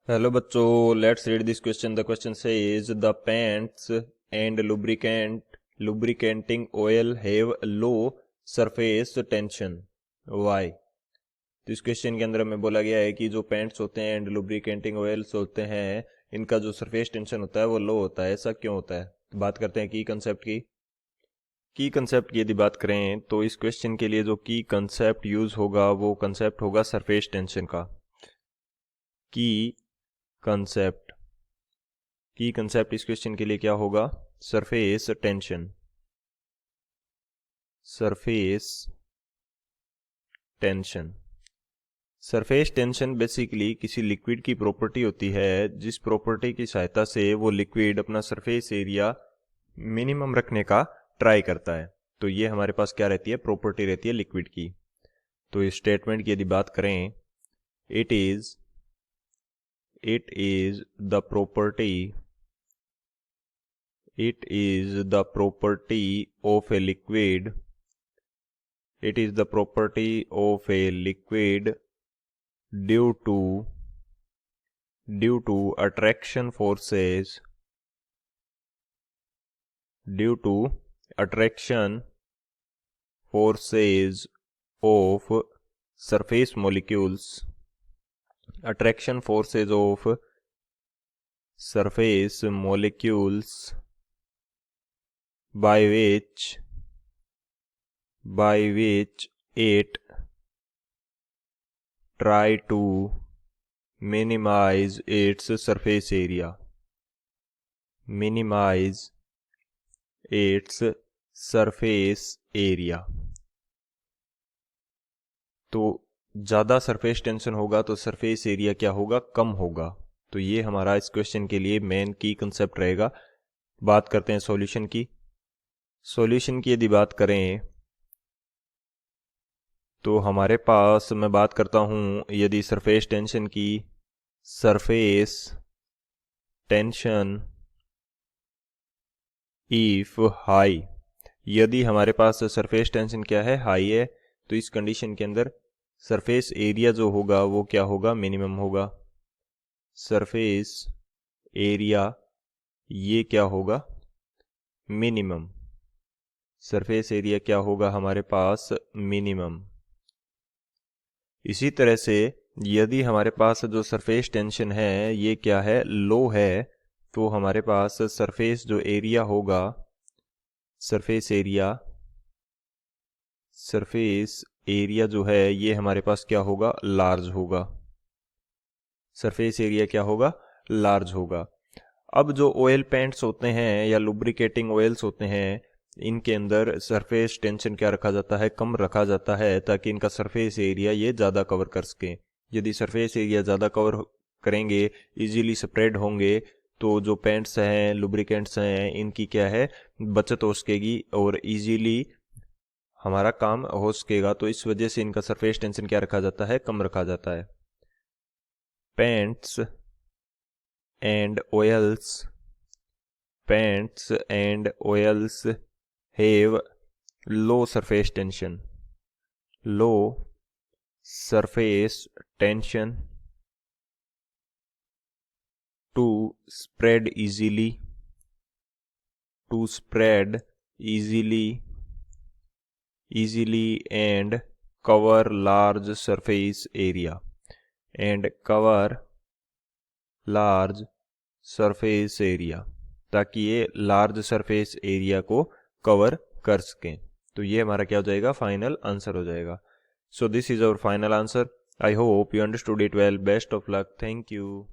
Hello बच्चों, let's read this question. The question says the paints and lubricating oil have low surface tension, why. तो इस question के अंदर हमें बोला गया है कि जो पेंट्स होते हैं एंड लुब्रिकेंटिंग ऑयल्स होते हैं, इनका जो सरफेस टेंशन होता है वो लो होता है। ऐसा क्यों होता है? तो बात करते हैं की कंसेप्ट की यदि बात करें तो इस क्वेश्चन के लिए जो की कंसेप्ट यूज होगा वो कंसेप्ट होगा सरफेस टेंशन का। की कंसेप्ट इस क्वेश्चन के लिए क्या होगा? Surface tension. Surface tension basically किसी लिक्विड की प्रॉपर्टी होती है, जिस प्रॉपर्टी की सहायता से वो लिक्विड अपना सरफेस एरिया मिनिमम रखने का ट्राई करता है। तो ये हमारे पास क्या रहती है? प्रॉपर्टी रहती है लिक्विड की। तो इस स्टेटमेंट की यदि बात करें, it is the property of a liquid due to attraction forces of surface molecules by which it try to minimize its surface area तो ज़्यादा सरफेस टेंशन होगा तो सरफेस एरिया क्या होगा? कम होगा। तो ये हमारा इस क्वेश्चन के लिए मेन की कंसेप्ट रहेगा। बात करते हैं सॉल्यूशन की यदि बात करें तो हमारे पास, मैं बात करता हूं यदि सरफेस टेंशन इफ हाई, यदि हमारे पास सरफेस टेंशन क्या है? हाई है। तो इस कंडीशन के अंदर सरफेस एरिया जो होगा वो क्या होगा? मिनिमम होगा। सरफेस एरिया ये क्या होगा? मिनिमम। सरफेस एरिया क्या होगा हमारे पास? मिनिमम। इसी तरह से यदि हमारे पास जो सरफेस टेंशन है ये क्या है? लो है। तो हमारे पास सरफेस जो एरिया होगा, सरफेस एरिया जो है ये हमारे पास क्या होगा? लार्ज होगा। सरफेस एरिया क्या होगा? लार्ज होगा। अब जो ऑयल पेंट्स होते हैं या लुब्रिकेटिंग ऑयल्स होते हैं, इनके अंदर सरफेस टेंशन क्या रखा जाता है? कम रखा जाता है, ताकि इनका सरफेस एरिया ये ज़्यादा कवर कर सके। यदि सरफेस एरिया ज़्यादा कवर करेंगे, इजीली स्प्रेड होंगे, तो जो पेंट्स हैं, लुब्रिकेंट्स हैं, इनकी क्या है? बचत हो सकेगी और इजीली हमारा काम हो सकेगा। तो इस वजह से इनका सरफेस टेंशन क्या रखा जाता है? कम रखा जाता है। Paints and oils have low surface tension to spread easily and cover large surface area ताकि ये लार्ज सरफेस एरिया को कवर कर सकें। तो ये हमारा क्या हो जाएगा? फाइनल आंसर हो जाएगा। So this is our final answer. I hope you understood it well. Best of luck. Thank you.